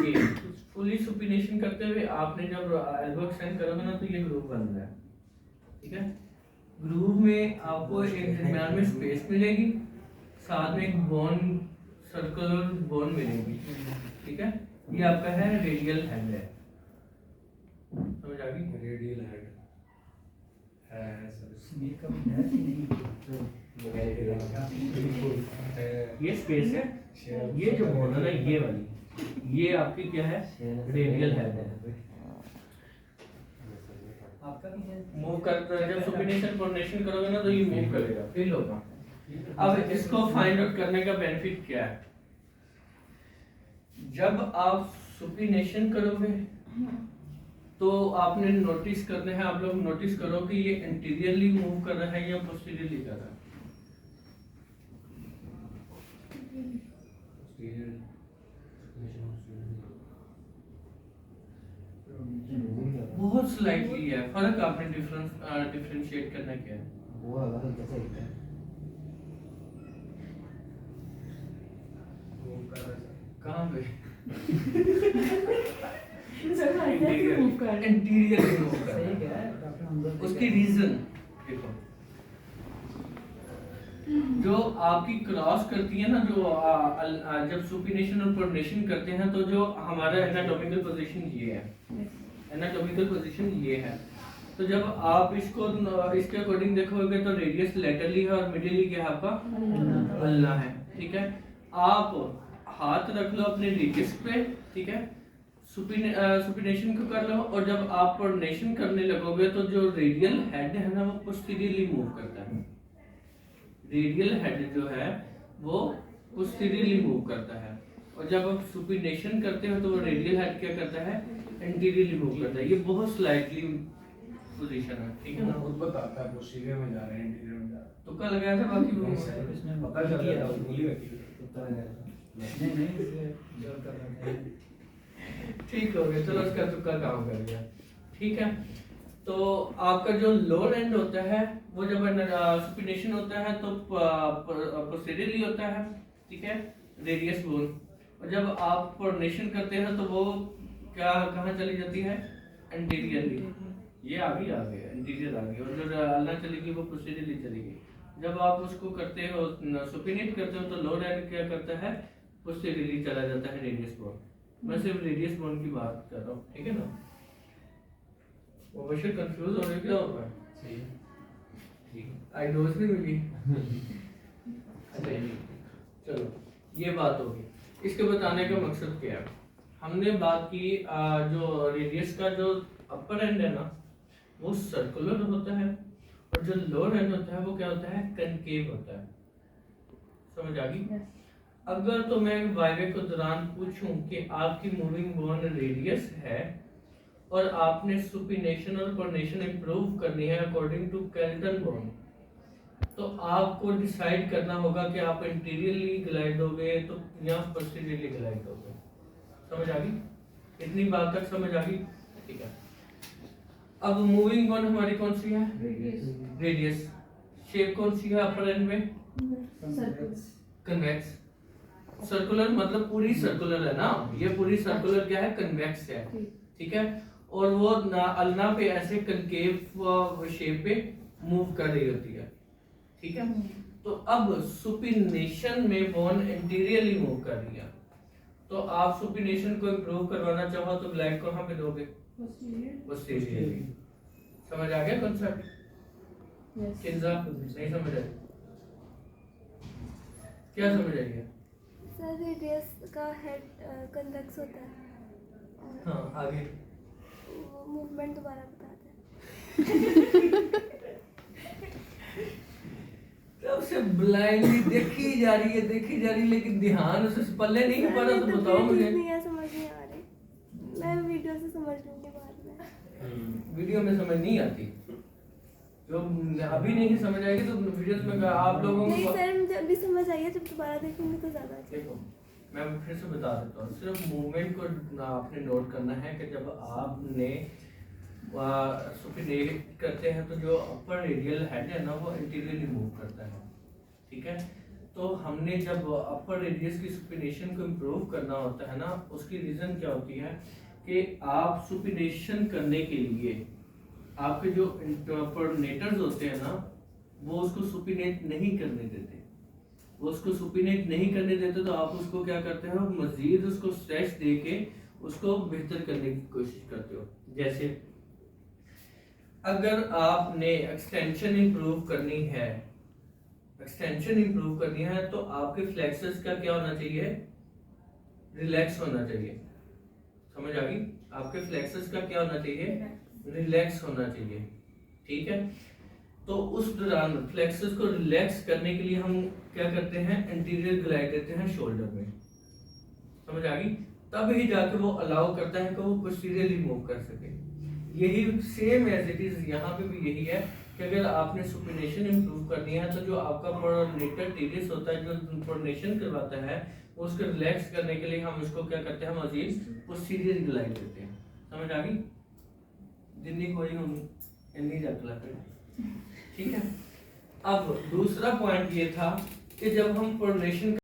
ये fully supination करते हुए आपने जब एल्बो एक्सटेंड करोगे ना तो ये ग्रूव बन रहा है, ठीक है। ग्रूव में आपको एक दरम्यान में स्पेस मिलेगी, साथ में एक बोन, सर्कुलर बोन मिलेगी, ठीक है। ये आपका है रेडियल हेड है, समझ आ गई? रेडियल हेड है सर, ये कब है कि नहीं? ये स्पेस है, ये जो बोन है ना ये वाली, ये आपकी क्या है? रेडियल हेड है। आपका भी है? मूव करता है, जब सुपिनेशन प्रोनेशन करोगे ना तो ये मूव करेगा, फील होगा। अब इसको फाइंड आउट करने का बेनिफिट क्या है? जब आप सुपिनेशन करोगे तो आपने नोटिस करना है, आप लोग नोटिस करो कि ये इंटीरियरली मूव कर रहा है या पोस्टीरियरली कर रहा है। बहुत स्लाइटली है फर्क, आपने डिफरेंशिएट करना क्या है? वो अलग कैसे होता है? कहाँ पे? इंटीरियर मूव कर रहे हैं। इंटीरियर मूव कर सही रहा क्या है? आपने अंदर है। उसकी रीजन देखो, जो आपकी क्रॉस करती है ना, जो जब सुपिनेशन और प्रोनेशन करते हैं तो जो हमारा एनाटॉमिकल पोजीशन ये है, एनाटॉमिकल पोजीशन ये है। तो जब आप इसको इसके अकॉर्डिंग देखोगे तो रेडियस लेटरली है और मिडिली क्या है आपका? अल्लाह है, ठीक है। आप हाथ रख लो अपने रेडियस पे, ठीक है, सुपिनेशन को कर लो, और जब आप प्रोनेशन करने लगोगे तो जो रेडियल हेड है ना वो पोस्टीरियरली मूव करता है। रेडियल हेड जो है वो पोस्टीरियरली मूव करता है, और जब आप सुपिनेशन करते हो तो वो रेडियल हेड क्या करता है? एंटीरियरली मूव करता है। ये बहुत स्लाइटली पोजीशन है, ठीक है ना। खुद बताता है पोस्टीरियर में जा रहे हैं, इंटीरियर में जा रहे हैं। तुक्का लगाया था बाकी वो इसने पता चल रहा था, गोली रखी हुई है। उत्तर है। नहीं नहीं, इसलिए जब कर रहा था। ठीक हो गया, चलो उसका तुक्का काम कर गया, ठीक है। तो आपका जो लोअर एंड होता है वो जब सुपिनेशन होता है तो पोस्टीरियरली होता है, ठीक है, रेडियस बोन। और जब आप प्रोनेशन करते हैं तो वो क्या कहाँ चली जाती है? एंटीरियरली। ये आ गई एंटीरियर आ गई, और जो अल्लाह चलेगी वो पोस्टीरियरली चलेगी। जब आप उसको करते हो, सुपिनेट करते हो, तो लोअर एंड क्या करता है? पोस्टीरियरली चला जाता है, रेडियस बोन। मैं सिर्फ रेडियस बोन की बात कर रहा हूँ, ठीक है ना। वो बशर कंफ्यूज हो रहे क्या हो रहा है? सही है। ठीक है, आई डोज नहीं मिली। अच्छा चलो, ये बात होगी। इसके बताने का मकसद क्या है? हमने बात की जो रेडियस का जो अपर एंड है ना वो सर्कुलर होता है, और जो लोअर एंड होता है वो क्या होता है? कनकेव होता है। समझ आ गई? अगर तो मैं वाइवे के दौरान पूछूं कि आपकी मूविंग बोन रेडियस है और आपने सुपिनेशन और प्रोनेशन इंप्रूव करनी है अकॉर्डिंग टू कैल्टन बोन, तो आपको डिसाइड करना होगा कि आप इंटीरियरली ग्लाइड दोगे तो या पोस्टीरियरली ग्लाइड दोगे। समझ आ गई? इतनी बात तक समझ आ गई? ठीक है। अब मूविंग बोन हमारी कौन सी है? रेडियस। शेप कौन सी है अपर एंड में? कन्वेक्स। सर्कुलर मतलब पूरी सर्कुलर है ना, ये पूरी सर्कुलर क्या है? कन्वेक्स है, ठीक है। और वो अल्ना पे ऐसे कनकेव शेप पे मूव कर रही होती है, ठीक है। तो अब सुपिनेशन में बोन इंटीरियरली मूव कर रही है, तो आप सुपिनेशन को इंप्रूव करवाना चाहो तो ग्लाइड कहाँ पे दोगे? पोस्टीरियरली। समझ आ गया कॉन्सेप्ट? किंजा नहीं समझ आया? क्या समझ आई है? सर रेडियस का हेड कन्वेक्स होता है। हाँ आगे। वो मूवमेंट दोबारा बताते तब से ब्लाइंडली देखी जा रही है, लेकिन ध्यान उसे पल्ले नहीं पड़ रहा। तो बताओ मुझे। नहीं है, समझ नहीं आ रही। मैं वीडियो से समझ लूंगी बाद में। वीडियो में समझ नहीं आती, जो अभी नहीं समझ आएगी तो वीडियोस में आप लोगों नहीं को सर, मुझे अभी समझ आई है, जब दोबारा देखूंगी तो ज्यादा अच्छा। देखो मैं फिर से बता देता हूँ। सिर्फ मूवमेंट को आपने नोट करना है कि जब आपने सुपिनेट करते हैं तो जो अपर रेडियल हेड है ना वो इंटीरियरली मूव करता है, ठीक है। तो हमने जब अपर रेडियस की सुपिनेशन को इम्प्रूव करना होता है ना, उसकी रीजन क्या होती है कि आप सुपिनेशन करने के लिए आपके जो इंटरपोर्नेटर्स होते हैं ना, वो उसको सुपिनेट नहीं करने देते। वो उसको सुपिनेट नहीं करने देते तो आप उसको क्या करते हो, मजीद उसको स्ट्रेच दे के उसको बेहतर करने की कोशिश करते हो। जैसे अगर आपने एक्सटेंशन इंप्रूव करनी है, तो आपके फ्लेक्सस का क्या होना चाहिए, रिलैक्स होना चाहिए। समझ आ गई? आपके फ्लेक्सस का क्या होना चाहिए, रिलैक्स होना चाहिए। ठीक है, तो उस दौरान फ्लेक्सस को रिलैक्स करने के लिए हम क्या करते हैं, एंटीरियर ग्लाइड देते हैं शोल्डर में। समझ आ गई? तब ही जाके वो अलाउ करता है कि वो पोस्टीरियरली मूव कर सके। यही सेम एज इट इज यहाँ पे भी यही है कि अगर आपने सुपिनेशन इंप्रूव करनी है तो जो आपका प्रोनेटर टीरियस होता है, जो प्रोनेशन करवाता है, उसको रिलैक्स करने के लिए हम उसको क्या करते हैं, मजीद पोस्टीरियर ग्लाइड देते हैं। समझ आ गई? जितनी कोई हम इतनी रख लेते हैं। ठीक है, अब दूसरा पॉइंट ये था कि जब हम प्रोनेशन